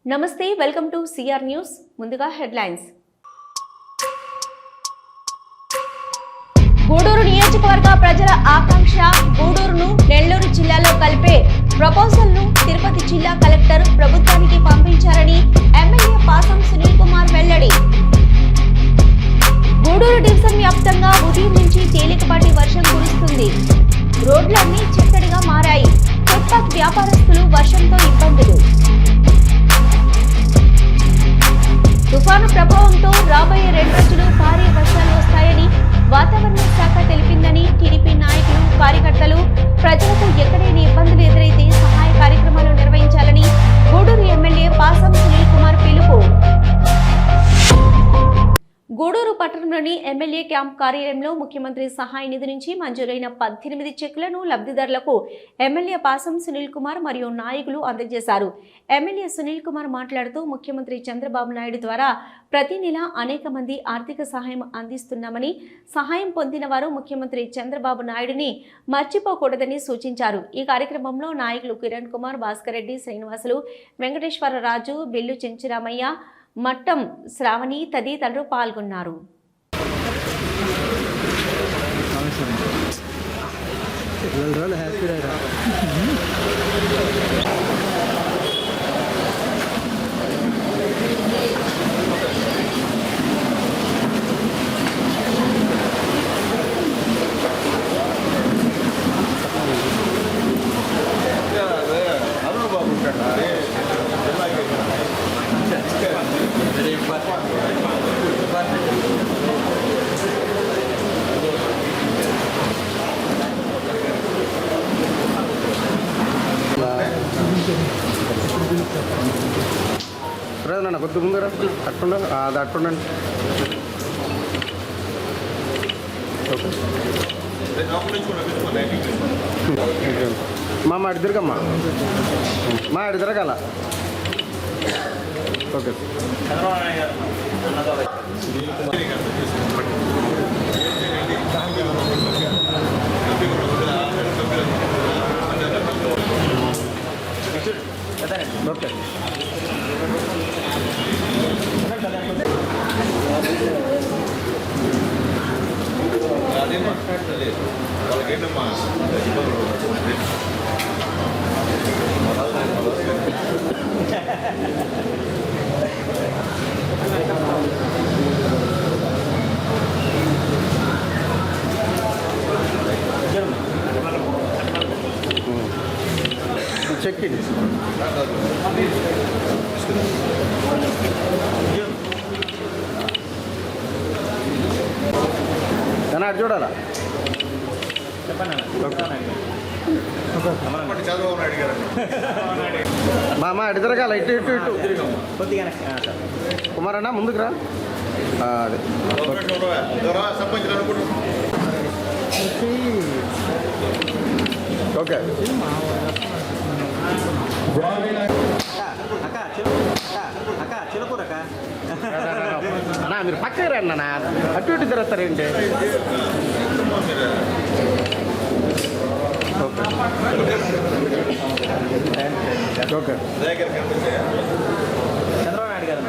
నమస్తే, welcome to CR news. ముందుగా headlines. Gudur నియోజకవర్గ ప్రజల ఆకాంక్ష గూడూరును నెల్లూరు జిల్లాలో కలిపే ప్రపోజల్ను తిరుపతి జిల్లా కలెక్టర్ ప్రభుత్వానికి పంపించారని ఎమ్మెల్యే పాసం సునీల్ కుమార్ వెల్లడి. గూడూరు డివిజన్ వ్యాప్తంగా ఉదయం నుంచి తేలికపాటి వర్షం కురుస్తుంది. రోడ్లన్నీ చిత్తడిగా మారాయి. ఫుట్పాత్ వ్యాపారస్తులు వర్షంతో ఇబ్బందులు. తుఫాను ప్రభావంతో రాబోయే 2 రోజులు భారీ వర్షాలు వస్తాయని వాతావరణ శాఖ తెలిపిందని టీడీపీ నాయకులు, కార్యకర్తలు ప్రజలకు ఎక్కడైనా ఇబ్బందులు ఎదురైతే సహాయ కార్యక్రమాలు నిర్వహించాలని గూడూరు ఎమ్మెల్యే పాసం సునీల్ కుమార్ పిలుపు. గూడూరు పట్టణంలోని ఎమ్మెల్యే క్యాంప్ కార్యాలయంలో ముఖ్యమంత్రి సహాయ నిధి నుంచి మంజూరైన 18 చెక్కులను లబ్ధిదారులకు ఎమ్మెల్యే పాసం సునీల్ కుమార్ మరియు నాయకులు అందజేశారు. ఎమ్మెల్యే సునీల్ కుమార్ మాట్లాడుతూ ముఖ్యమంత్రి చంద్రబాబు నాయుడు ద్వారా ప్రతి నెల అనేక మంది ఆర్థిక సహాయం అందిస్తున్నామని, సహాయం పొందిన వారు ముఖ్యమంత్రి చంద్రబాబు నాయుడిని మర్చిపోకూడదని సూచించారు. ఈ కార్యక్రమంలో నాయకులు కిరణ్ కుమార్, భాస్కర్ రెడ్డి, శ్రీనివాసులు, వెంకటేశ్వరరాజు, బిల్లు చెంచురామయ్య, మట్టం శ్రావణి తదితరులు పాల్గొన్నారు. రాదన్న కొద్ది ముందర అట్టుండ అది అట్టుండండి. మా ఇద్దరికమ్మా మా ఇద్దరికలా ఓకే. ఓకే అదే మాట్లాడలేదు వాళ్ళకేంటమ్మా చెక్ ఇన్ అటు చూడాలా మా అటు తిరగాల ఇటు ఇటు ఇటు కుమారన్నా ముందుకు రా. అదే ఓకే. అన్నా మీరు పక్కకి రండి అన్న, అటు ఇటు తిరుగుతారేంటి? ఓకే చంద్రబాబు నాయుడు గారు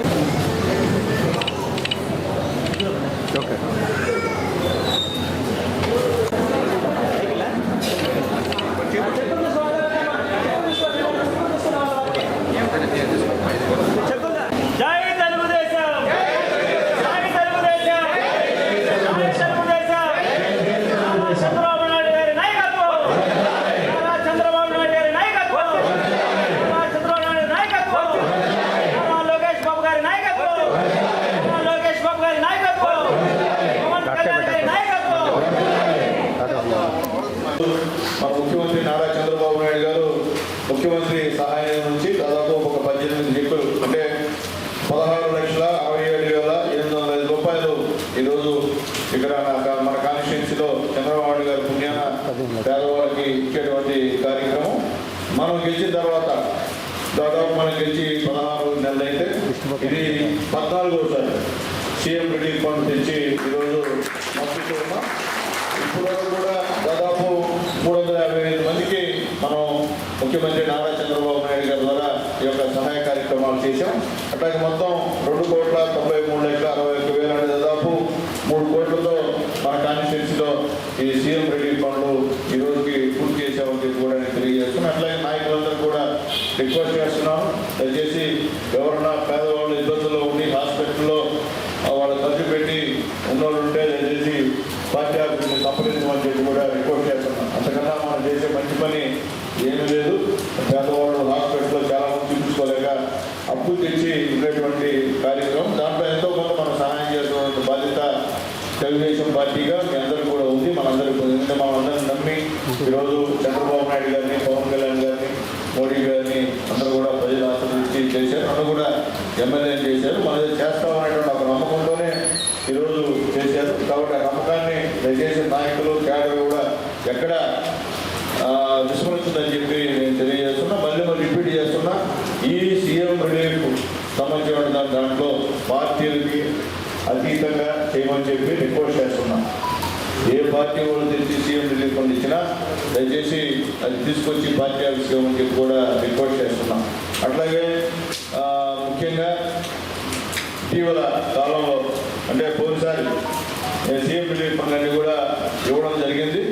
ఓకే. మా ముఖ్యమంత్రి నారా చంద్రబాబు నాయుడు గారు ముఖ్యమంత్రి సహాయం నుంచి దాదాపు ఒక 18 చెక్కులు అంటే 16,67,805 రూపాయలు ఈరోజు ఇక్కడ మన కాన్స్టిట్యున్సీలో చంద్రబాబు నాయుడు గారి పుణ్యాన పేదవాళ్ళకి ఇచ్చేటువంటి కార్యక్రమం. మనం గెలిచిన తర్వాత దాదాపు మనం గెలిచి 16 నెలలు అయితే ఇది 14వసారి సీఎం రిలీఫ్ ఫండ్ తెచ్చి ఈరోజు పంపిస్తున్నాం. ఇప్పుడు కూడా దాదాపు 355 మందికి మనం ముఖ్యమంత్రి నారా చంద్రబాబు నాయుడు గారి ద్వారా ఈ యొక్క సహాయ కార్యక్రమాలు చేశాం. అట్లాగే మొత్తం 2,93,61,60,000 అంటే దాదాపు 3 కోట్లతో మన కాన్స్టిట్యున్సీలో ఈ సీఎం రిలీఫ్ ఫండ్లు ఈ రోజుకి పూర్తి చేసామని చెప్పి కూడా నేను తెలియజేస్తున్నాను. అట్లాగే నాయకులందరూ కూడా రిక్వెస్ట్ చేస్తున్నాం, దయచేసి ఎవరన్నా పేదవాళ్ళు ఇబ్బందుల్లో ఉండి హాస్పిటల్లో వాళ్ళు ఖర్చు పెట్టి ఉన్నోళ్ళు ఉంటే దయచేసి పార్టీ ఆఫీస్ని సంప్రదించమని చెప్పి కూడా రిక్వెస్ట్ చేస్తున్నాం. అంతకన్నా మనం చేసే మంచి పని ఏమీ లేదు. పేదవాళ్ళు హాస్పిటల్లో చాలా మంది చూపించుకోలేక అప్పు తెచ్చి ఉండేటువంటి కార్యక్రమం, దాంట్లో ఎంతో కొంత మనం సహాయం చేసేటువంటి బాధ్యత తెలుగుదేశం పార్టీగా మీ అందరూ కూడా ఉంది. మనందరికీ మనందరినీ నమ్మి ఈరోజు చంద్రబాబు నాయుడు గారిని, పవన్ కళ్యాణ్ గారిని, మోడీ గారిని అందరూ కూడా ప్రజలు ఆశీర్వదించి చేశారు. అందరూ కూడా ఎమ్మెల్యేలు చేశారు. మనం చేస్తామనేటువంటి ఒక నమ్మకంతోనే ఈరోజు చేశారు. కాబట్టి ఆ నమ్మకాన్ని దయచేసి నాయకులు క్యాడర్ కూడా ఎక్కడ విస్మరించిందని చెప్పి నేను తెలియజేస్తున్నా. మళ్ళీ రిపీట్ చేస్తున్నా, ఈ సీఎం రిలీఫ్ సంబంధించిన దాంట్లో పార్టీలకి అతీతంగా చేయమని చెప్పి రిక్వెస్ట్ చేస్తున్నాం. ఏ పార్టీ వాళ్ళు తెచ్చి సీఎం రిలీఫ్ ఫండ్ ఇచ్చినా దయచేసి అది తీసుకొచ్చి పార్టీ ఆఫీస్కి ఇవ్వమని చెప్పి కూడా రిక్వెస్ట్ చేస్తున్నాం. అట్లాగే ముఖ్యంగా ఇటీవల కాలంలో అంటే పోయినసారి సీఎం రిలీఫ్ ఫండ్ అన్ని కూడా ఇవ్వడం జరిగింది.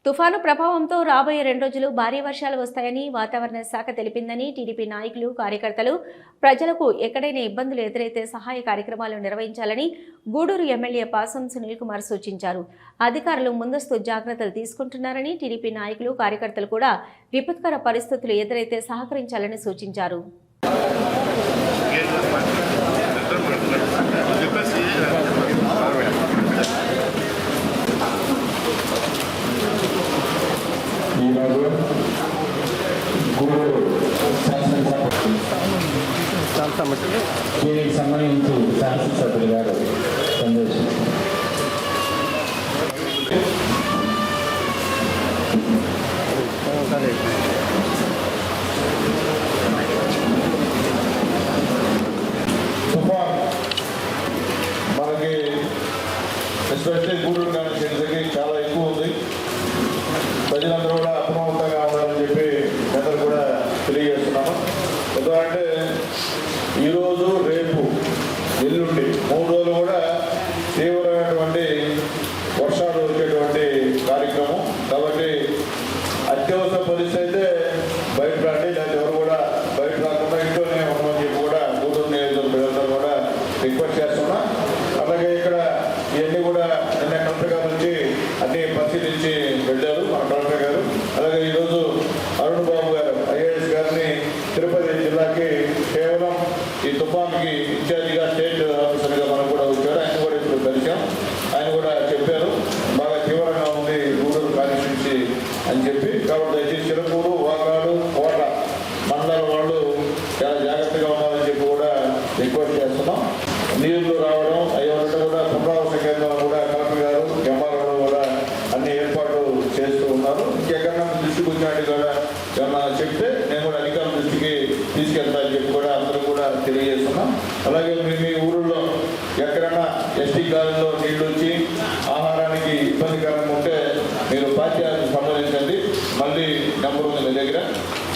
తుఫాను ప్రభావంతో రాబోయే 2 రోజులు భారీ వర్షాలు వస్తాయని వాతావరణ శాఖ తెలిపిందని టీడీపీ నాయకులు, కార్యకర్తలు ప్రజలకు ఎక్కడైనా ఇబ్బందులు ఎదురైతే సహాయ కార్యక్రమాలు నిర్వహించాలని గూడూరు ఎమ్మెల్యే పాసం సునీల్ కుమార్ సూచించారు. అధికారులు ముందస్తు జాగ్రత్తలు తీసుకుంటున్నారని టీడీపీ నాయకులు, కార్యకర్తలు కూడా విపత్కర పరిస్థితులు ఎదురైతే సహకరించాలని సూచించారు. సంబంధించి శాసనసభ్యులు గారు సందేశం. తుఫాన్ మనకి ఎస్పెషల్లీ గూడూరు కాన్స్టిట్యున్సీకి చాలా ఎక్కువ ఉంది. ప్రజలందరూ కూడా అప్రమత్తంగా ఉండాలని చెప్పి అందరూ కూడా తెలియజేస్తున్నాము. ఎందుకంటే ఈరోజు, రేపు, ఎల్లుండి 3 రోజులు కూడా తీవ్రమైనటువంటి వర్షాలు వచ్చేటువంటి కార్యక్రమం. కాబట్టి అత్యవసర పరిస్థితి అయితే బయట రండి, లేదా ఎవరు కూడా బయట రాకుండా ఇంట్లోనే ఉండమని చెప్పి కూడా గూడూరు నియోజకవర్గం కూడా రిక్వెస్ట్ చేస్తున్నా. అలాగే ఇక్కడ ఇవన్నీ కూడా నిన్న కలెక్టర్ గారు నుంచి అన్ని పరిశీలించి వెళ్ళారు మన కలెక్టర్ గారు. అలాగే ఈరోజు అరుణ్ బాబు గారు ఐఏఎస్ గారిని తిరుపతి జిల్లాకి కేవలం ఈ తుఫాన్కి ఇన్ఛార్జిగా స్టేట్ ఆఫీసర్గా మనం కూడా వచ్చారు. ఆయన కూడా ఇప్పుడు కలిసాం. ఆయన కూడా చెప్పారు బాగా తీవ్రంగా ఉంది గూడూరు కాన్స్టిట్యున్సీ అని చెప్పి. కాబట్టి దయచేసి చిరకూరు, వాకాడు, కోట మండల వాళ్ళు చాలా జాగ్రత్తగా ఉండాలని చెప్పి కూడా రిక్వెస్ట్ చేస్తున్నాం. నీళ్లు రావడం అయ్యేవాళ్ళు కూడా పునరావాస కేంద్రం కూడా కలెక్టర్ గారు, ఎంఆర్ఓ కూడా అన్ని ఏర్పాట్లు చేస్తూ ఉన్నారు. ఇంకెక్కడన్నా దృష్టికి వచ్చినట్టు కూడా ఏమన్నా చెప్తే నేను కూడా అధికారుల దృష్టికి తీసుకెళ్తానని చెప్పి కూడా అందరూ కూడా తెలియజేస్తున్నాం. అలాగే మీ ఊళ్ళో ఎక్కడన్నా ఎస్టీ కాలంలో నీళ్లు వచ్చి ఆహారానికి ఇబ్బందికరంగా ఉంటే మీరు పార్టీ ఆఫీస్ సంబంధించండి. మళ్ళీ నెంబర్ ఉంది మీ దగ్గర,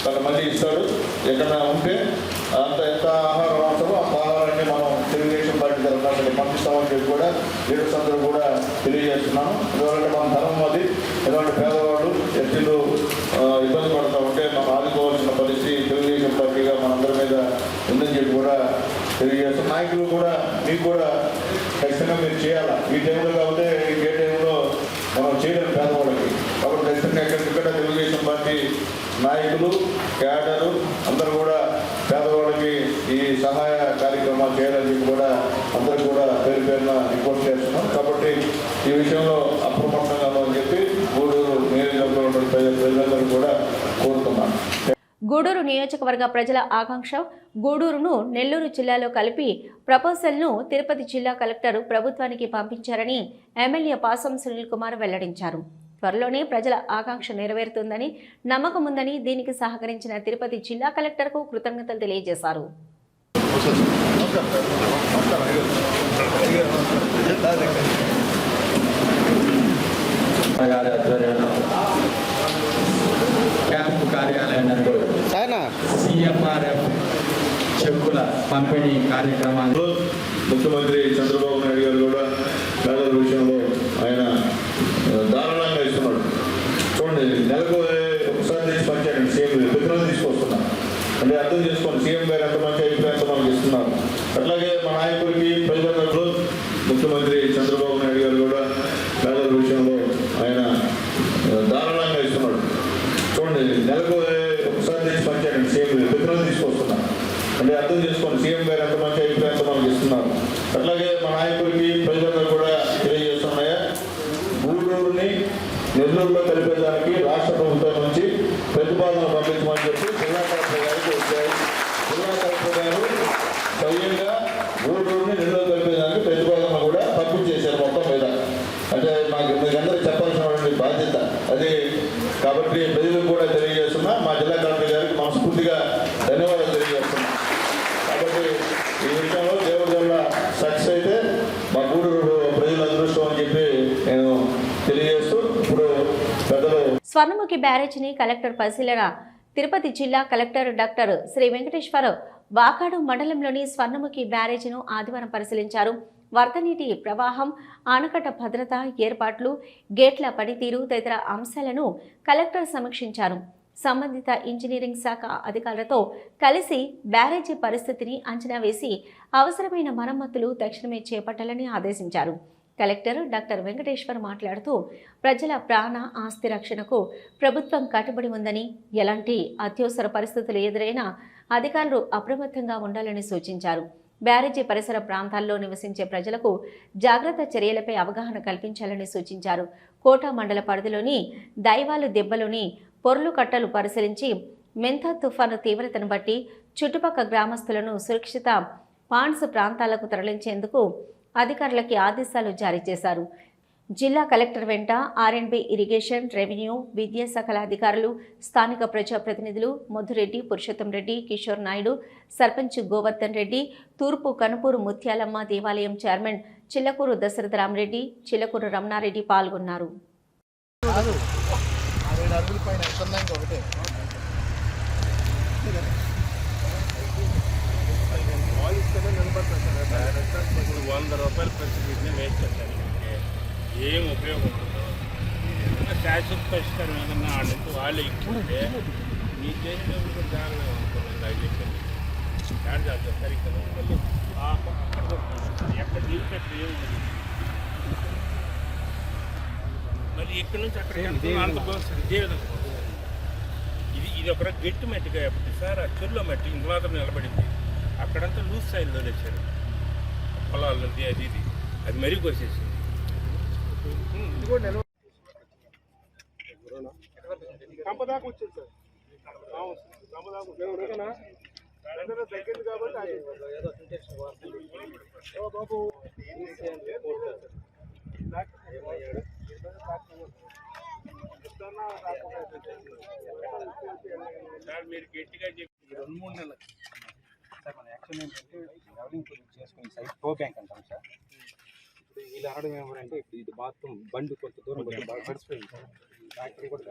తను మళ్ళీ ఇస్తాడు. ఎక్కడన్నా ఉంటే ఎంత ఆహారం అవసరమో అంత ఆహారాన్ని మనం తెలుగుదేశం పార్టీ తరఫున పంపిస్తామని చెప్పి కూడా లీడర్స్ అందరూ కూడా తెలియజేస్తున్నాను. ఎందుకంటే మన ధనం అది ఎలాంటి పేదవాళ్ళు, ఎస్టీలు ఇబ్బంది పడుతూ ఉంటే మనం ఆదుకోవాల్సిన పరిస్థితి తెలుగుదేశం పార్టీగా మనందరి మీద ఉందని చెప్పి కూడా తెలియజేస్తున్నాం. నాయకులు కూడా మీకు కూడా ఖచ్చితంగా మీరు చేయాలా. ఈ టైంలో కాకపోతే ఇంకే టైంలో మనం చేయలేము పేదవాళ్ళకి. కాబట్టి ఖచ్చితంగా ఎక్కడికక్కడ తెలుగుదేశం పార్టీ నాయకులు, క్యాడరు అందరూ కూడా పేదవాళ్ళకి ఈ సహాయ కార్యక్రమాలు చేయాలని చెప్పి కూడా అందరూ కూడా పేరు పేరున రిపోర్ట్ చేస్తున్నాం. కాబట్టి ఈ విషయంలో అప్రమత్తంగా అని చెప్పి గూడూరు నియోజకవర్గంలో ప్రజలందరూ కూడా కోరుతున్నాను. గూడూరు నియోజకవర్గ ప్రజల ఆకాంక్ష గూడూరును నెల్లూరు జిల్లాలో కలిపి ప్రపోజల్ను తిరుపతి జిల్లా కలెక్టర్ ప్రభుత్వానికి పంపించారని ఎమ్మెల్యే పాసం సునీల్ కుమార్ వెల్లడించారు. త్వరలోనే ప్రజల ఆకాంక్ష నెరవేరుతుందని నమ్మకం ఉందని, దీనికి సహకరించిన తిరుపతి జిల్లా కలెక్టర్కు కృతజ్ఞతలు తెలియజేశారు. క్యాంపు కార్యాలయం నందు CMRF చెక్కుల పంపిణీ కార్యక్రమాన్ని ముఖ్యమంత్రి చంద్రబాబు నాయుడు గారు కూడా పేదల విషయంలో ఆయన దారుణంగా ఇస్తున్నాడు. చూడండి, నెలకు ఒకసారి తీసి పంచాడండి సీఎం ప్రతిరోజు తీసుకొస్తున్నా అంటే అర్థం చేసుకోండి సీఎం గారు ఎంత మంచి అభిప్రాయంతో మనకి ఇస్తున్నారు. అట్లాగే మా నాయకుడికి ప్రజలకు ముఖ్యమంత్రి చంద్రబాబు నాయుడు గారు కూడా పేదల విషయంలో ఆయన దారుణంగా ఇస్తున్నాడు. చూడండి, నెలకు ఒకసారి తీసి పంచాడండి సీఎం ప్రతిరోజు తీసుకొస్తున్నా అంటే అర్థం చేసుకోండి సీఎం గారు ఎంత మంచి అభిప్రాయంతో మనకి ఇస్తున్నారు. అట్లాగే మా నాయకుడికి ప్రజలకు కూడా తెలియజేస్తున్నాయా, గూడూరుని నెల్లూరులో కలిపేదానికి రాష్ట్ర ప్రభుత్వం నుంచి ప్రతిపాదన పంపించమని చెప్పి జిల్లా కలెక్టర్ గారికి వచ్చాయి. జిల్లా కలెక్టర్ గారు స్వయంగా గూడూరుని నెల్లూరు కలిపేదానికి ప్రతిపాదన కూడా పంపించేశారు మొత్తం మీద. అంటే మీకందరికీ చెప్పాల్సినటువంటి బాధ్యత అది. కాబట్టి ప్రజలకు కూడా తెలియజేస్తున్నా, మా జిల్లా కలెక్టర్ గారికి మనస్ఫూర్తిగా ధన్యవాదాలు తెలియజేస్తున్నా. కాబట్టి ఈ విషయంలో దేవుడి వల్ల సక్సెస్ అయితే మా గూడూరు ప్రజల అదృష్టం అని చెప్పి నేను తెలియజేస్తూ ఇప్పుడు పెద్దలు స్వర్ణముఖి బ్యారేజీని కలెక్టర్ పరిశీలన. తిరుపతి జిల్లా కలెక్టర్ డాక్టర్ శ్రీ వెంకటేశ్వర వాకాడు మండలంలోని స్వర్ణముఖి బ్యారేజీను ఆదివారం పరిశీలించారు. వరద నీటి ప్రవాహం, ఆనకట్ట భద్రత ఏర్పాట్లు, గేట్ల పనితీరు తదితర అంశాలను కలెక్టర్ సమీక్షించారు. సంబంధిత ఇంజనీరింగ్ శాఖ అధికారులతో కలిసి బ్యారేజీ పరిస్థితిని అంచనా వేసి అవసరమైన మరమ్మతులు తక్షణమే చేపట్టాలని ఆదేశించారు. కలెక్టర్ డాక్టర్ వెంకటేశ్వర్ మాట్లాడుతూ ప్రజల ప్రాణ ఆస్తి రక్షణకు ప్రభుత్వం కట్టుబడి ఉందని, ఎలాంటి అత్యవసర పరిస్థితులు ఎదురైనా అధికారులు అప్రమత్తంగా ఉండాలని సూచించారు. బ్యారేజీ పరిసర ప్రాంతాల్లో నివసించే ప్రజలకు జాగ్రత్త చర్యలపై అవగాహన కల్పించాలని సూచించారు. కోట మండల పరిధిలోని దైవాలు దెబ్బలోని పొర్లు కట్టలు పరిశీలించి మెంథా తుఫాను తీవ్రతను బట్టి చుట్టుపక్కల గ్రామస్తులను సురక్షిత పాండ్స్ ప్రాంతాలకు తరలించేందుకు అధికారులకి ఆదేశాలు జారీ చేశారు. జిల్లా కలెక్టర్ వెంట ఆర్ఎండ్బి, ఇరిగేషన్, రెవెన్యూ, విద్యాశాఖల అధికారులు, స్థానిక ప్రజాప్రతినిధులు మధురెడ్డి, పురుషోత్తం రెడ్డి, కిషోర్ నాయుడు, సర్పంచ్ గోవర్ధన్ రెడ్డి, తూర్పు కనుపూరు ముత్యాలమ్మ దేవాలయం చైర్మన్ చిల్లకూరు దశరథరామరెడ్డి, చిల్లకూరు రమణారెడ్డి పాల్గొన్నారు. ₹100 ప్రతి ఫీట్ని వేస్ట్ చేశారు. ఏం ఉపయోగం ఉండదు. శాశ్వత పరిష్కారం ఏదన్నా ఆడ నుంచి వాళ్ళు ఇచ్చుకుంటే మీ చేసినప్పుడు కూడా దారుణం అనుకున్నాను. అది చెప్పింది దాని చేస్తారు సరిగ్గా మళ్ళీ ఎక్కడ తీసినట్టు ఏముంది. మళ్ళీ ఇక్కడి నుంచి అక్కడ అంత బాగుంటుంది. ఇదే విధంగా ఇది ఒక గట్టి మట్టిగా ఎప్పుడు సార్ ఆ చెరువులో మట్టి ఇంత మాత్రం నిలబడింది. అక్కడంతా లూజ్ సైడ్లో తెచ్చారు పొలాలు అది అది మరీ కోసేసింది. కంపదాకా వచ్చింది సార్. కంపదాకా తగ్గింది కాబట్టి బాబు సార్ మీరు గట్టిగా చెప్పి 2-3 నెలలు సార్ మన యాక్చువల్ ఏంటంటే లెవలింగ్ గురించి చేసుకుని సైడ్ టో బ్యాంక్ అంటాం సార్. ఇప్పుడు వీళ్ళు అనడం ఏమంటే ఇప్పుడు ఇది బాత్రూమ్ బండి కొంత దూరం బాగా పడిపోయింది సార్. ఫ్యాక్టరీ కూడా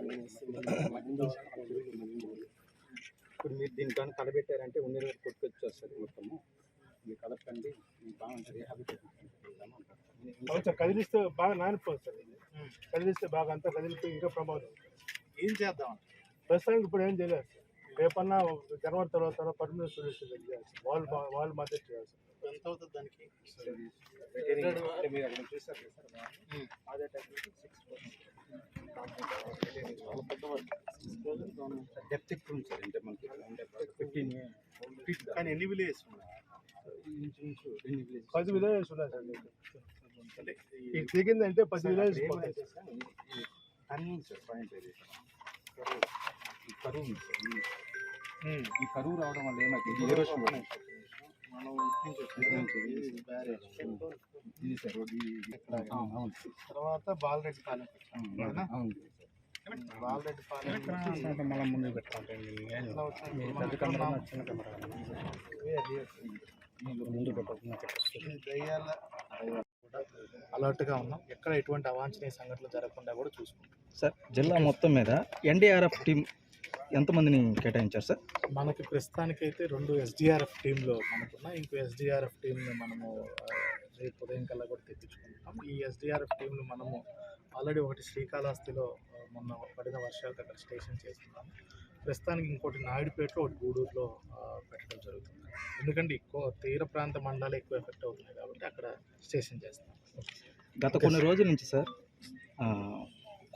ఇప్పుడు మీరు దీన్ని కానీ కలబెట్టారంటే ఉన్నది కొట్టుకొచ్చేస్తారు మొత్తము. మీరు కలపండి బాగుంటుంది. అవును సార్, కదిలిస్తే బాగా నానిపోతుంది సార్. కదిలిస్తే బాగా అంతా కదిలిపోయి ఇంకా ప్రమాదం. ఏం చేద్దాం ప్రస్తుతానికి ఇప్పుడు ఏం చేయలేదు సార్. రేపన్నా జనవరి తర్వాత పర్మనెంట్ సొల్యూషన్ చేయాలి. వాళ్ళు మాత్రం చేయాలి సార్. ఎంత అవుతుంది దానికి? మీరు అక్కడ చూసారు సార్. అదే టైం డెప్త్ ఎక్కువ ఉంది సార్. అంటే మనకి 15 feet. కానీ ఎన్ని విలేజెస్ ఉన్నాయి? 10 విలేజెస్ ఉన్నాయి సార్. మీకు దిగిందంటే 10 విలేజెస్ టర్నింగ్ సార్. పాయింట్ అది ఈ కరువు ఉంది సార్. ఈ కరువు రావడం వల్ల ఏమైతుంది? ఎరోషన్ ఇది సార్. అవును. తర్వాత బాలరెడ్డి పాలెం. అవును. బాలరెడ్డి పాలెం మళ్ళీ ముందు పెట్టుకుంటాం. దయ్యాల అలర్ట్గా ఉన్నాం. ఎక్కడ ఎటువంటి అవాంఛనీయ సంఘటనలు జరగకుండా కూడా చూసుకుంటాం సార్. జిల్లా మొత్తం మీద ఎన్డీఆర్ఎఫ్ టీం ఎంతమందిని కేటాయించారు సార్? మనకి ప్రస్తుతానికైతే 2 ఎస్డిఆర్ఎఫ్ టీంలు మనకున్న, ఇంకో ఎస్డిఆర్ఎఫ్ టీంని మనము రేపు ఉదయం కల్లా కూడా తెప్పించుకుంటాం. ఈ ఎస్డిఆర్ఎఫ్ టీంలు మనము ఆల్రెడీ ఒకటి శ్రీకాళహస్తిలో మొన్న పడిన వర్షాలకు అక్కడ స్టేషన్ చేస్తున్నాము. ప్రస్తుతానికి ఇంకోటి నాయుడుపేటలో, ఒకటి గూడూరులో పెట్టడం జరుగుతుంది. ఎందుకంటే ఎక్కువ తీర ప్రాంత మండలాలు ఎక్కువ ఎఫెక్ట్ అవుతున్నాయి కాబట్టి అక్కడ స్టేషన్ చేస్తాం. గత కొన్ని రోజుల నుంచి సార్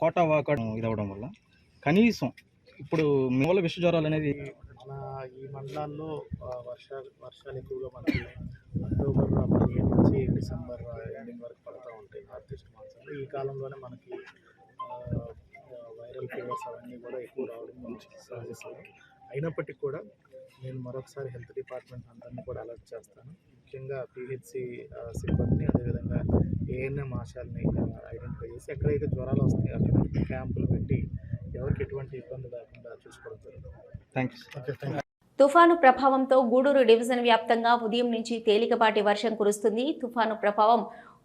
కోటా వాకా ఇది అవ్వడం వల్ల కనీసం ఇప్పుడు మీ వల్ల విష జ్వరాలు అనేది మన ఈ మండలాల్లో వర్షాలు ఎక్కువగా మనకి అక్టోబర్ 15 నుంచి డిసెంబర్ ఎండింగ్ వరకు పడుతూ ఉంటాయి నార్త్ ఈస్ట్ మాన్సూన్లో. ఈ కాలంలోనే మనకి వైరల్ ఫీవర్స్ అవన్నీ కూడా ఎక్కువ రావడం సహజం. అయినప్పటికీ కూడా నేను మరొకసారి హెల్త్ డిపార్ట్మెంట్ అందరినీ కూడా అలర్ట్ చేస్తాను. ముఖ్యంగా పిహెచ్సి సిబ్బందిని, అదేవిధంగా ఏఎన్ఎం ఆశాలని ఐడెంటిఫై చేసి ఎక్కడైతే జ్వరాలు వస్తాయో అక్కడ క్యాంపులు పెట్టి ఎవరికి ఎటువంటి ఇబ్బంది లేకుండా చూసుకోవడం జరుగుతుంది. థ్యాంక్స్. తుఫాను ప్రభావంతో గూడూరు డివిజన్ వ్యాప్తంగా ఉదయం నుంచి తేలికపాటి వర్షం కురుస్తుంది. తుఫాను ప్రభావం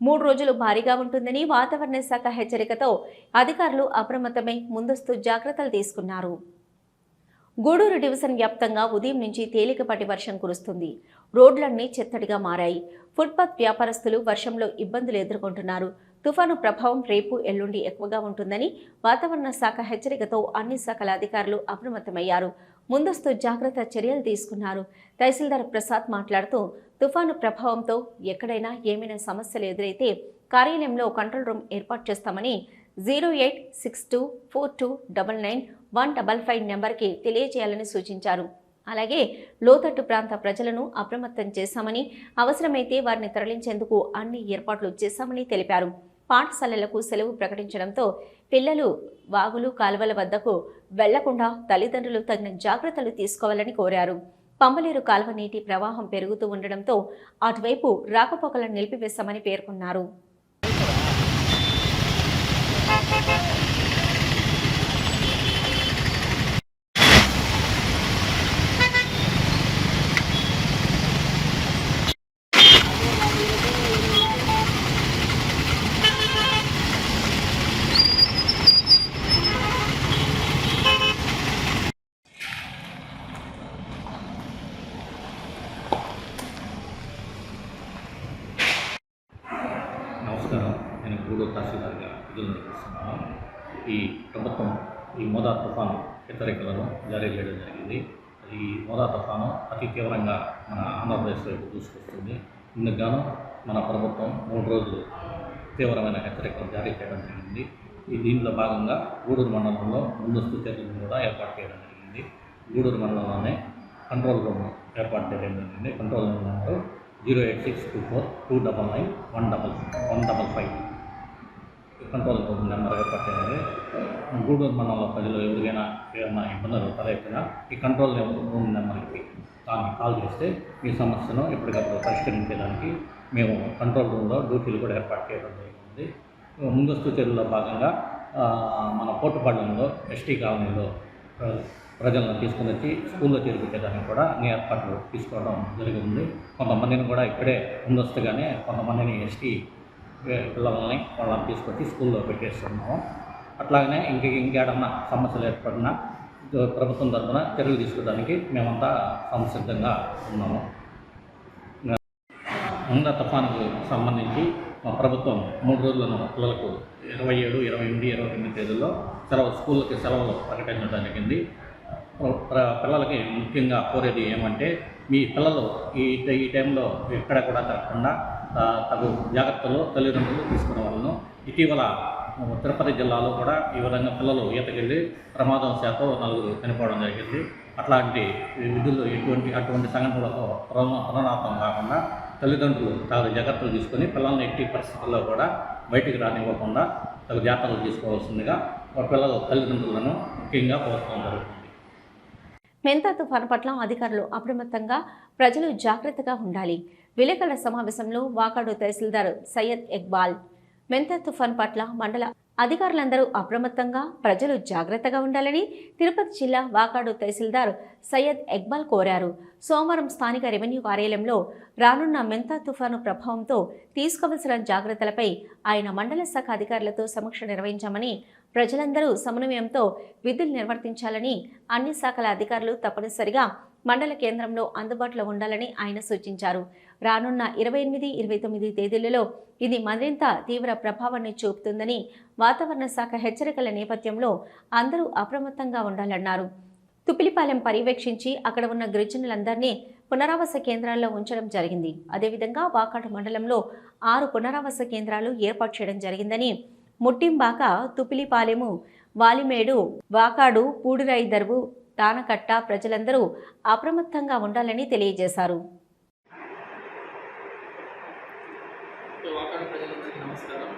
3 రోజులు భారీగా ఉంటుందని వాతావరణ శాఖ హెచ్చరికతో అధికారులు అప్రమత్తమై ముందస్తు జాగ్రత్తలు తీసుకున్నారు. గూడూరు డివిజన్ వ్యాప్తంగా ఉదయం నుంచి తేలికపాటి వర్షం కురుస్తుంది. రోడ్లన్నీ చెత్తడిగా మారాయి. ఫుట్పాత్ వ్యాపారస్తులు వర్షంలో ఇబ్బందులు ఎదుర్కొంటున్నారు. తుఫాను ప్రభావం రేపు ఎల్లుండి ఎక్కువగా ఉంటుందని వాతావరణ శాఖ హెచ్చరికతో అన్ని శాఖల అధికారులు అప్రమత్తమయ్యారు. ముందస్తు జాగ్రత్త చర్యలు తీసుకున్నారు. తహసీల్దార్ ప్రసాద్ మాట్లాడుతూ తుఫాను ప్రభావంతో ఎక్కడైనా ఏమైనా సమస్యలు ఎదురైతే కార్యాలయంలో కంట్రోల్ రూమ్ ఏర్పాటు చేస్తామని 086242999155 నెంబర్కి తెలియజేయాలని సూచించారు. అలాగే లోతట్టు ప్రాంత ప్రజలను అప్రమత్తం చేశామని, అవసరమైతే వారిని తరలించేందుకు అన్ని ఏర్పాట్లు చేశామని తెలిపారు. పాఠశాలలకు సెలవు ప్రకటించడంతో పిల్లలు వాగులు కాలువల వద్దకు వెళ్లకుండా తల్లిదండ్రులు తగిన జాగ్రత్తలు తీసుకోవాలని కోరారు. పంబలేరు కాలువ నీటి ప్రవాహం పెరుగుతూ ఉండడంతో అటువైపు రాకపోకలను నిలిపివేశామని పేర్కొన్నారు. నమస్కారం. నేను గూడూరు తహసీల్దార్గా విధులు నిర్వహిస్తున్నాను. ఈ ప్రభుత్వం ఈ మోదా తుఫాను హెచ్చరికలను జారీ చేయడం జరిగింది. ఈ మోదా తుఫాను అతి తీవ్రంగా మన ఆంధ్రప్రదేశ్ వైపు దూసుకొస్తుంది. ఇందుకు గాను మన ప్రభుత్వం 3 రోజులు తీవ్రమైన హెచ్చరికలు జారీ చేయడం జరిగింది. దీంట్లో భాగంగా గూడూరు మండలంలో ముందస్తు చర్యలను కూడా ఏర్పాటు చేయడం జరిగింది. గూడూరు మండలంలోనే కంట్రోల్ రూమ్ ఏర్పాటు చేయడం జరిగింది. Control room number 08624299155 control room number ఏర్పాటు చేయాలి. గూడూరు మండలంలో ప్రజలు ఎవరికైనా ఏమైనా ఇబ్బందులు తలెత్తినా ఈ కంట్రోల్ రూమ్ నెంబర్కి కాల్ చేస్తే ఈ సమస్యను ఎప్పటికప్పుడు పరిష్కరించేదానికి మేము కంట్రోల్ రూమ్లో డ్యూటీలు కూడా ఏర్పాటు చేయడం జరిగింది. ముందస్తు చర్యల్లో భాగంగా మన పోటుపాళ్యంలో ఎస్టీ కాలనీలో ప్రజలను తీసుకుని వచ్చి స్కూల్లో చేర్పించేదానికి కూడా అన్ని ఏర్పాట్లు తీసుకోవడం జరిగింది. కొంతమందిని కూడా ఇక్కడే ముందస్తుగానే కొంతమందిని ఎస్టీ పిల్లలని వాళ్ళని తీసుకొచ్చి స్కూల్లో పెట్టేస్తున్నాము. అట్లాగనే ఇంకేడన్నా సమస్యలు ఏర్పడినా ప్రభుత్వం తరఫున చర్యలు తీసుకోవడానికి మేమంతా సంసిద్ధంగా ఉన్నాము. ముందా తుఫానుకు సంబంధించి మా ప్రభుత్వం 3 రోజులను పిల్లలకు 27, 28, 29 తేదీల్లో స్కూళ్ళకి సెలవులు ప్రకటించడం జరిగింది. పిల్లలకి ముఖ్యంగా కోరేది ఏమంటే మీ పిల్లలు ఈ టైంలో ఎక్కడ కూడా తిరగకుండా తగు జాగ్రత్తలు తల్లిదండ్రులు తీసుకునే వాళ్ళను. ఇటీవల తిరుపతి జిల్లాలో కూడా ఈ విధంగా పిల్లలు ఈతకెళ్ళి ప్రమాదం శాతం 4 చనిపోవడం జరిగింది. అట్లాంటి విధులు అటువంటి సంఘటనలతో పునరావృతం కాకుండా తల్లిదండ్రులు తగు జాగ్రత్తలు తీసుకొని పిల్లల్ని ఎట్టి పరిస్థితుల్లో కూడా బయటికి రానివ్వకుండా తగు జాగ్రత్తలు తీసుకోవాల్సిందిగా పిల్లలు తల్లిదండ్రులను ముఖ్యంగా కోరడం జరుగుతుంది. మెంతా తుఫాను పట్ల అధికారులు అప్రమత్తంగా, ప్రజలు జాగ్రత్తగా ఉండాలి. విలేకరుల సమావేశంలో వాకాడు తహసీల్దార్ సయ్యద్ ఇక్బాల్ మెంతా తుఫాను పట్ల మండల అధికారులందరూ అప్రమత్తంగా, ప్రజలు జాగ్రత్తగా ఉండాలని తిరుపతి జిల్లా వాకాడు తహసీల్దార్ సయ్యద్ ఇక్బాల్ కోరారు. సోమవారం స్థానిక రెవెన్యూ కార్యాలయంలో రానున్న మెంతా తుఫాను ప్రభావంతో తీసుకోవలసిన జాగ్రత్తలపై ఆయన మండల శాఖ అధికారులతో సమీక్ష నిర్వహించామని ప్రజలందరూ సమన్వయంతో విధులు నిర్వర్తించాలని, అన్ని శాఖల అధికారులు తప్పనిసరిగా మండల కేంద్రంలో అందుబాటులో ఉండాలని ఆయన సూచించారు. రానున్న 28, 29 తేదీలలో ఇది మరింత తీవ్ర ప్రభావాన్ని చూపుతుందని, వాతావరణ శాఖ హెచ్చరికల నేపథ్యంలో అందరూ అప్రమత్తంగా ఉండాలన్నారు. తుపిలిపాలెం పర్యవేక్షించి అక్కడ ఉన్న గిరిజనులందరినీ పునరావాస కేంద్రాల్లో ఉంచడం జరిగింది. అదేవిధంగా వాకాడు మండలంలో 6 పునరావాస కేంద్రాలు ఏర్పాటు చేయడం జరిగిందని, ముట్టింబాక, తుపిలిపాలెము, వాలిమేడు, వాకాడు, పూడిరాయిదర్వు, తానకట్ట ప్రజలందరూ అప్రమత్తంగా ఉండాలని తెలియజేశారు. వాకాడు ప్రజలందరికీ నమస్కారం.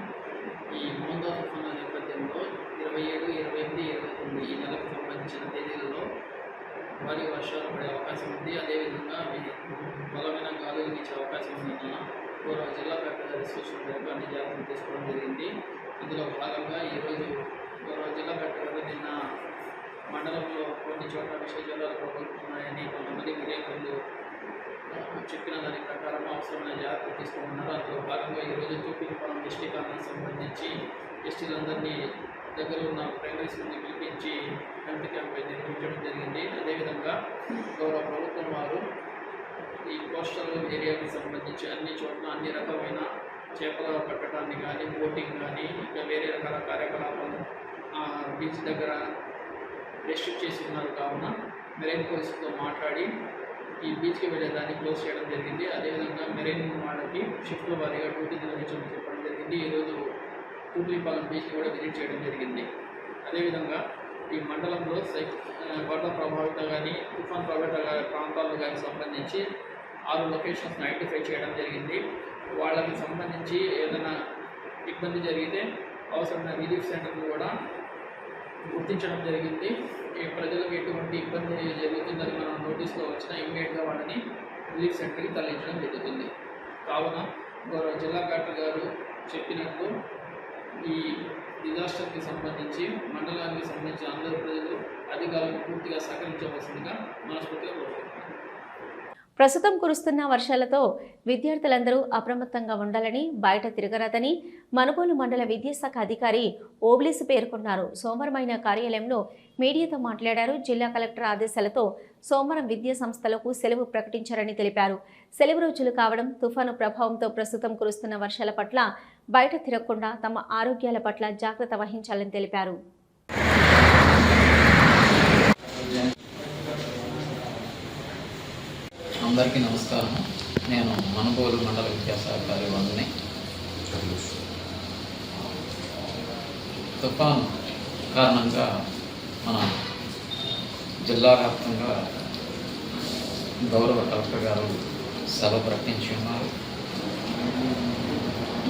ఈ మోందా తుఫాను నేపథ్యంలో 27, 28, 29 ఈ నెలకు సంబంధించిన తేదీలలో భారీ వర్షాలు పడే అవకాశం ఉంది. అదేవిధంగా బలమైన గాలులు వీచే అవకాశం ఉన్నందున గౌరవ జిల్లా కలెక్టర్ గారి సూచన మేరకు అన్ని జాగ్రత్తలు తీసుకోవడం జరిగింది. ఇందులో భాగంగా ఈరోజు గౌరవ జిల్లా కలెక్టర్ గారు నిన్న మండలంలో కొన్ని చోట్ల విష జ్వరాలు ప్రబలుతున్నాయని కొంతమంది విలేకరులు చెప్పిన దాని ప్రకారం అవసరమైన జాగ్రత్తలు తీసుకుంటున్నారు. అందులో భాగంగా ఈరోజు తూర్పుపాలెం డిస్టికానికి సంబంధించి ఎస్టీలందరినీ దగ్గర ఉన్న ప్రైమరీ స్కూల్ని పిలిపించి హెల్త్ క్యాంప్ నిర్వహించడం జరిగింది. అదేవిధంగా గౌరవ ప్రభుత్వం వారు ఈ కోస్టల్ ఏరియాకి సంబంధించి అన్ని చోట్ల అన్ని రకమైన చేపలు పట్టడాన్ని కానీ, బోటింగ్ కానీ, ఇంకా వేరే రకాల కార్యకలాపాలు బీచ్ దగ్గర రెస్ట్రిక్ట్ చేసి ఉన్నారు. కావున మెరైన్ పోలీసులతో మాట్లాడి ఈ బీచ్కి వెళ్ళేదాన్ని క్లోజ్ చేయడం జరిగింది. అదేవిధంగా మెరైన్ వాళ్ళకి షిఫ్ట్ల వారీగా డ్యూటీ నిర్వహించడం చెప్పడం జరిగింది. ఈరోజు తూర్పుపాలెం బీచ్ని కూడా విజిట్ చేయడం జరిగింది. అదేవిధంగా ఈ మండలంలో వరద ప్రభావిత కానీ, తుఫాన్ ప్రభావిత ప్రాంతాల్లో కానీ సంబంధించి 6 లొకేషన్స్ని ఐడెంటిఫై చేయడం జరిగింది. వాళ్ళకి సంబంధించి ఏదైనా ఇబ్బంది జరిగితే అవసరమైన రిలీఫ్ సెంటర్లు కూడా గుర్తించడం జరిగింది. ఈ ప్రజలకు ఎటువంటి ఇబ్బంది జరుగుతుందని మనం నోటీస్లో వచ్చినా ఇమ్మీడియట్గా వాళ్ళని రిలీఫ్ సెంటర్కి తరలించడం జరుగుతుంది. కావున గౌరవ జిల్లా కలెక్టర్ గారు చెప్పినట్లు ఈ డిజాస్టర్కి సంబంధించి మండలానికి సంబంధించి అందరూ ప్రజలు అధికారులు పూర్తిగా సహకరించవలసిందిగా మనస్ఫూర్తిగా కోరుకుంటున్నాను. ప్రస్తుతం కురుస్తున్న వర్షాలతో విద్యార్థులందరూ అప్రమత్తంగా ఉండాలని, బయట తిరగరాదని మనుబోలు మండల విద్యాశాఖ అధికారి ఓబ్లీస్ పేర్కొన్నారు. సోమవారం కార్యాలయంలో మీడియాతో మాట్లాడారు. జిల్లా కలెక్టర్ ఆదేశాలతో సోమవారం విద్యా సంస్థలకు సెలవు ప్రకటించారని తెలిపారు. సెలవు రోజులు కావడం, తుఫాను ప్రభావంతో ప్రస్తుతం కురుస్తున్న వర్షాల పట్ల బయట తిరగకుండా తమ ఆరోగ్యాల పట్ల జాగ్రత్త వహించాలని తెలిపారు. అందరికీ నమస్కారం. నేను మనుబోలు మండల విద్యాశాఖ కార్యవర్గని. తుఫాను కారణంగా మన జిల్లా వ్యాప్తంగా గౌరవ కలెక్టర్ గారు సెలవు ప్రకటించి ఉన్నారు.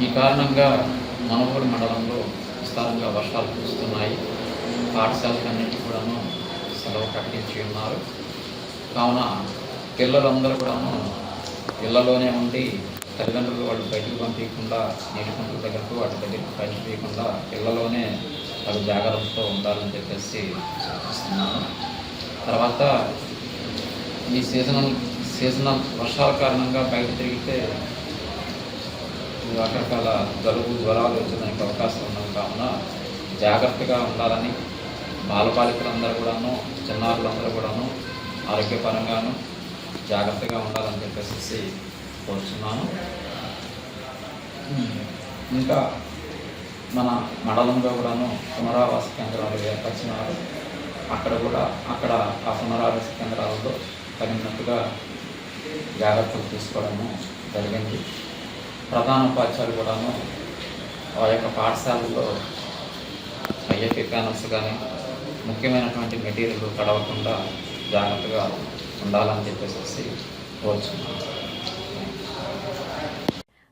ఈ కారణంగా మనుబోలు మండలంలో విస్తారంగా వర్షాలు కురుస్తున్నాయి. పాఠశాలలన్నింటినీ కూడాను సెలవు ప్రకటించి ఉన్నారు. కావున పిల్లలందరూ కూడాను ఇళ్లలోనే ఉండి తల్లిదండ్రులు వాళ్ళు బయటకు పంపించకుండా, నీటి పంపుల దగ్గరకు వాటి దగ్గరికి పంపించకుండా ఇళ్లలోనే వాళ్ళు జాగ్రత్తతో ఉండాలని చెప్పేసి సూచిస్తున్నాను. తర్వాత ఈ సీజనల్ వర్షాల కారణంగా బయట తిరిగితే రకరకాల జలుబు, జ్వరాలు వచ్చేదానికి అవకాశం ఉన్నది. కావున జాగ్రత్తగా ఉండాలని బాలబాలికలందరూ కూడాను, చిన్నారులందరూ కూడాను ఆరోగ్యపరంగాను జాగ్రత్తగా ఉండాలని చెప్పేసి కోరుతున్నాను. ఇంకా మన మండలంలో కూడాను పునరావాస కేంద్రాలు ఏర్పరిచినారు. అక్కడ ఆ పునరావాస కేంద్రాలలో తగినట్టుగా జాగ్రత్తలు తీసుకోవడము జరిగింది. ప్రధాన ఉపాధ్యాయులు కూడాను ఆ యొక్క పాఠశాలలో ఐఎఫ్ఏ ప్యానల్స్ కానీ ముఖ్యమైనటువంటి మెటీరియల్ తడవకుండా జాగ్రత్తగా ఉండాలని చెప్పేసి కోరుచున్నాను.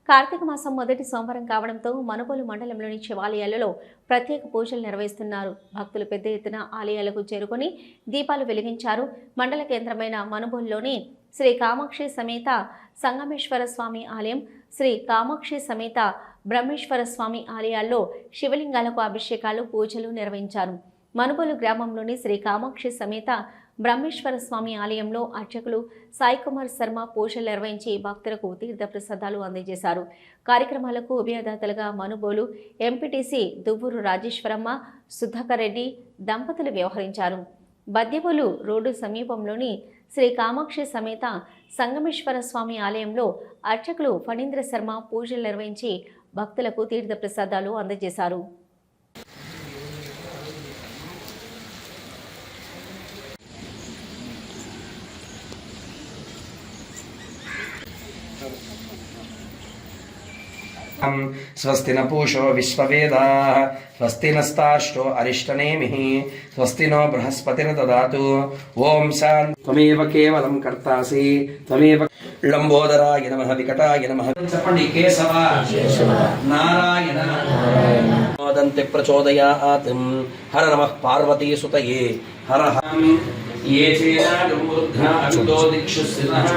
కార్తీక మాసం మొదటి సోమవారం కావడంతో మనుబోలు మండలంలోని శివాలయాలలో ప్రత్యేక పూజలు నిర్వహిస్తున్నారు. భక్తులు పెద్ద ఎత్తున ఆలయాలకు చేరుకొని దీపాలు వెలిగించారు. మండల కేంద్రమైన మనుబోలులోని శ్రీ కామాక్షి సమేత సంగమేశ్వర స్వామి ఆలయం, శ్రీ కామాక్షి సమేత బ్రహ్మేశ్వర స్వామి ఆలయాల్లో శివలింగాలకు అభిషేకాలు, పూజలు నిర్వహించారు. మనుబోలు గ్రామంలోని శ్రీ కామాక్షి సమేత బ్రహ్మేశ్వర స్వామి ఆలయంలో అర్చకులు సాయి కుమార్ శర్మ పూజలు నిర్వహించి భక్తులకు తీర్థ ప్రసాదాలు అందజేశారు. కార్యక్రమాలకు ఉభయదాతలుగా మనుబోలు ఎంపీటీసీ దువ్వూరు రాజేశ్వరమ్మ, సుధాకర్ రెడ్డి దంపతులు వ్యవహరించారు. బద్యవోలు రోడ్డు సమీపంలోని శ్రీ కామాక్షి సమేత సంగమేశ్వర స్వామి ఆలయంలో అర్చకులు ఫణీంద్ర శర్మ పూజలు నిర్వహించి భక్తులకు తీర్థ ప్రసాదాలు అందజేశారు. స్వస్తి న పూషో విశ్వవేదాః స్వస్తి నస్తాశ్రో అరిష్టనేమిః స్వస్తి నో బృహస్పతిర్దదాతు. ఓం శాంతి. త్వమేవ కేవలం కర్తాసి త్వమేవ. లంబోదరాయ నమః వికటాయ నమః. చెప్పండి. కేశవ నారాయణ మోదంతే ప్రచోదయాత్. హర నమః పార్వతీ సుతయే హర. ఏ చేనాగమూర్ధ్నా అవిదో దిక్షు స్థితః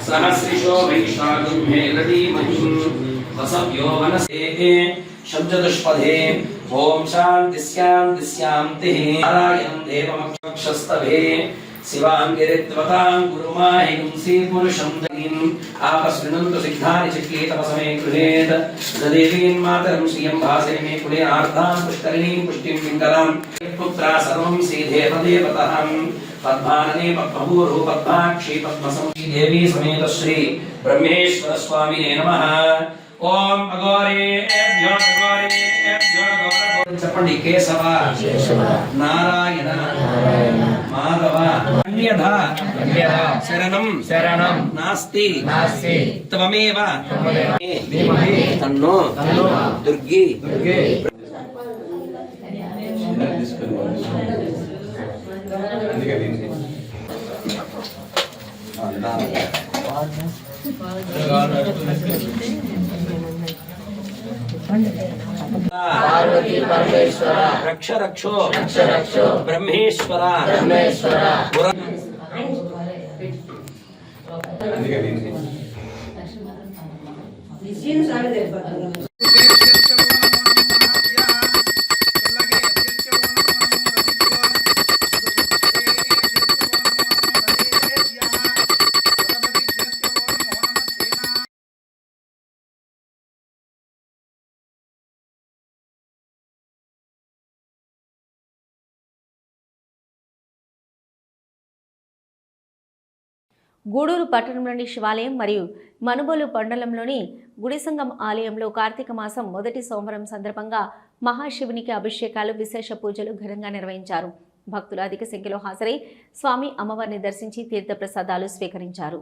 సహస్రిషో వైశాఖం హేరడీమహి వసవ్యో వనసే శబ్దదుష్పదే. ఓం శాంతి శాంతి శాంతి. నారాయణం దేవమక్షస్తవే శివాంగిరిత్వతాం గురుమాహిం శ్రీపురుషం దీం ఆపస్వినంతు సిద్ధాని చక్రే తపసమే గృహేత్ దేవీన్ మాతరం శ్రియం భాసే మే కులే ఆర్ధాం పుష్కరిణీం పుష్టిం పింగళాం పుత్రా సర్వం శ్రీదేవదేవతః పద్మాననే పద్మభూరు పద్మాక్షి పద్మసంస్థి దేవీ సమేత శ్రీ బ్రహ్మేశ్వర స్వామినే నమః. ఓం అఘోరేభ్యో అఘోరేభ్యో గౌరవ. చెప్పండి. కేశవ నారాయణ మాధవ అన్యథా శరణం నాస్తి త్వమేవ తన్నో దుర్గి. పార్వతీ పరమేశ్వర రక్ష రక్షో బ్రహ్మేశ్వర గూడూరు పట్టణంలోని శివాలయం మరియు మనుబోలు మండలంలోని గుడిసంగం ఆలయంలో కార్తీక మాసం మొదటి సోమవారం సందర్భంగా మహాశివునికి అభిషేకాలు, విశేష పూజలు ఘనంగా నిర్వహించారు. భక్తులు అధిక సంఖ్యలో హాజరై స్వామి అమ్మవారిని దర్శించి తీర్థ ప్రసాదాలు స్వీకరించారు.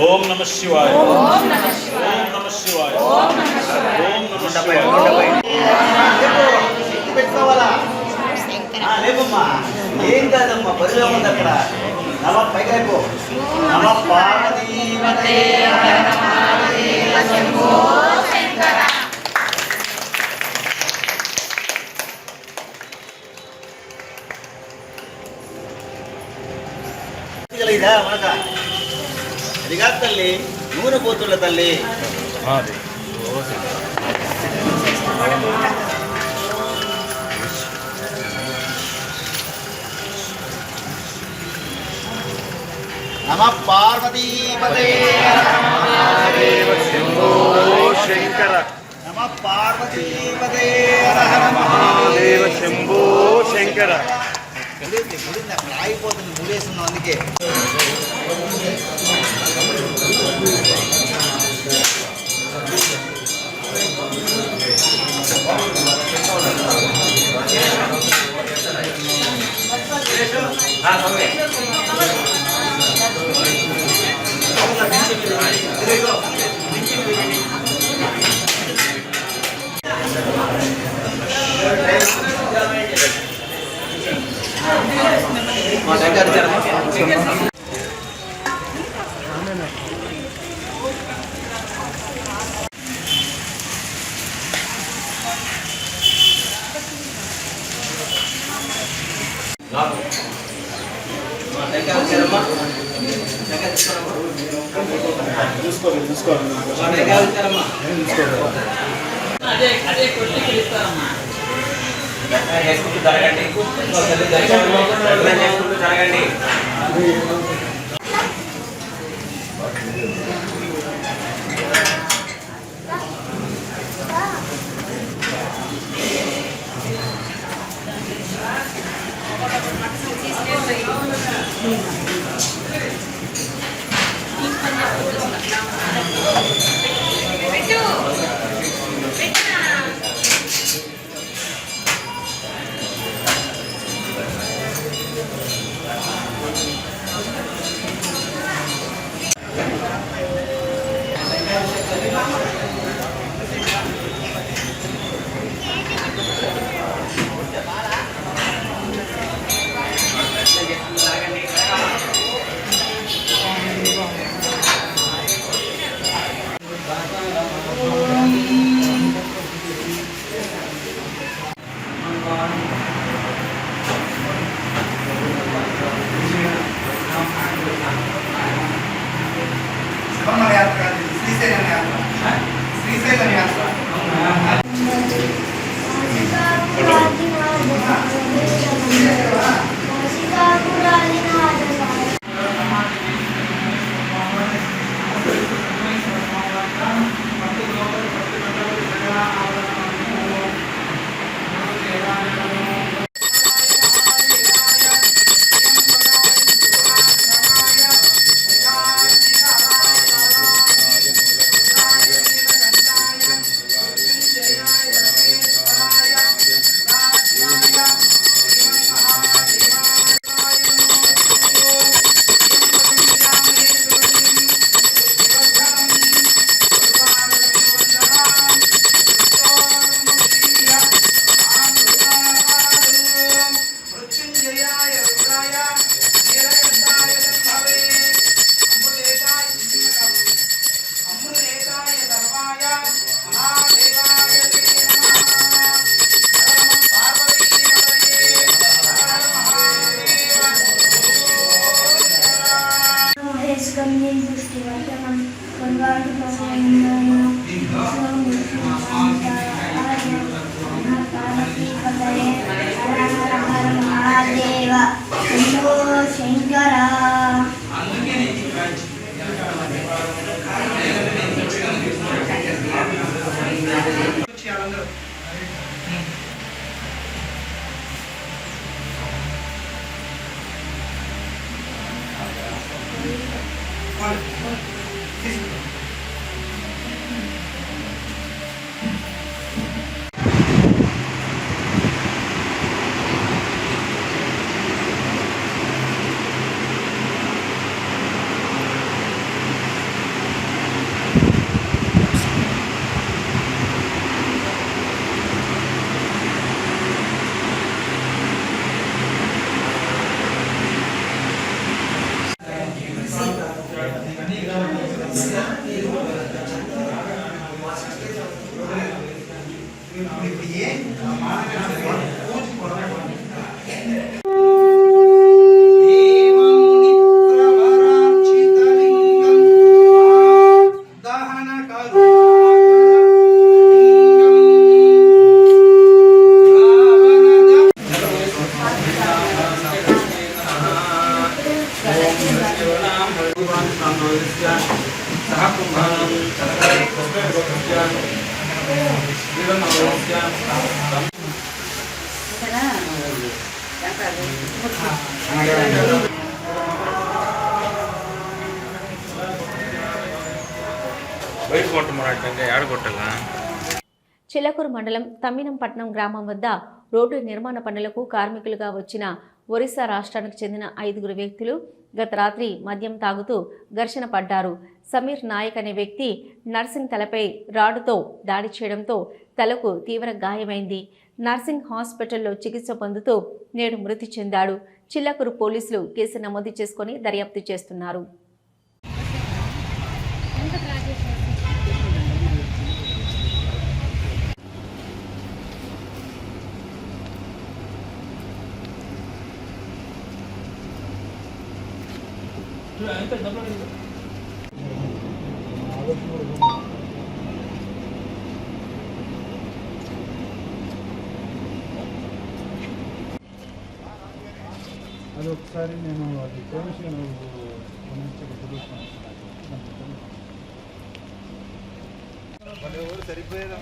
ఓం నమః శివాయ. ఓం నమః శివాయ. ఓం నమః శివాయ. పెట్టుకోవాలా లేదమ్మా, ఏం కాదమ్మా, బరిలో ఉంది అక్కడ. నమ పైకి రేపు నమ పార్వతీపతే ఇదా మనక అది కాదు తల్లి, నూనె పోతుళ్ళ తల్లి. నమ పార్వతీపతే శంభో శంకర. నమ పార్వతీపతే మహాదేవ శంభో శంకర. అక్కడ ఆగిపోతుంది, మూడేస్తున్నాం అందుకే. అదే కొట్టి పిలుస్తారమ్మా. జరగండి. చిలకూరు మండలం తమ్మినంపట్నం గ్రామం వద్ద రోడ్డు నిర్మాణ పనులకు కార్మికులుగా వచ్చిన ఒరిస్సా రాష్ట్రానికి చెందిన 5 వ్యక్తులు గత రాత్రి మద్యం తాగుతూ ఘర్షణ పడ్డారు. సమీర్ నాయక్ అనే వ్యక్తి నర్సింగ్ తలపై రాడుతో దాడి చేయడంతో తలకు తీవ్ర గాయమైంది. నర్సింగ్ హాస్పిటల్లో చికిత్స పొందుతూ నేడు మృతి చెందాడు. చిల్లకూరు పోలీసులు కేసు నమోదు చేసుకుని దర్యాప్తు చేస్తున్నారు. అది ఒకసారి నేను అది పర్మిషన్ సరిపోయేది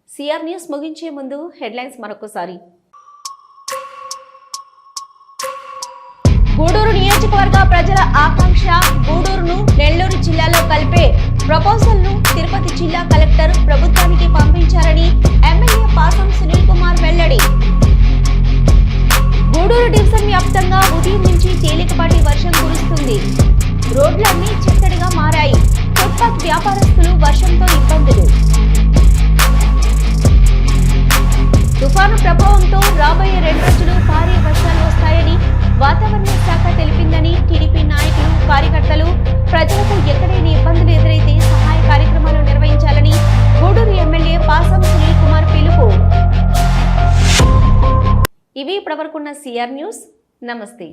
సిఆర్ న్యూస్ ముగించే ముందు హెడ్లైన్స్ మరొకసారి. గూడూరు నియోజకవర్గ ప్రజల ఆకాంక్ష గూడూరును నెల్లూరు జిల్లాలో కలిపే ప్రపోజల్ను తిరుపతి జిల్లా కలెక్టర్ ప్రభుత్వానికి పంపించారని ఎమ్మెల్యే పాసం సునీల్ కుమార్ వెల్లడి. గూడూరు డివిజన్ వ్యాప్తంగా ఉదయం నుంచి తేలికపాటి వర్షం కురుస్తుంది. రోడ్లన్నీ చిత్తడిగా మారాయి. ఫుట్పాత్ వ్యాపారస్తులు వర్షంతో ఇబ్బందులు. తుఫాను ప్రభావంతో రాబోయే 2 రోజులు భారీ వర్షాలు వస్తాయని వాతావరణ శాఖ తెలిపిందని టీడీపీ నాయకులు కార్యకర్తలు ప్రజలకు ఎక్కడైనా ఇబ్బందులు ఎదురైతే సహాయ కార్యక్రమాలు నిర్వహించాలని గూడూరు ఎమ్మెల్యే పాసం సునీల్ కుమార్ పిలుపు. ఇవి ఇప్పటివరకున్న సిఆర్ న్యూస్. నమస్తే.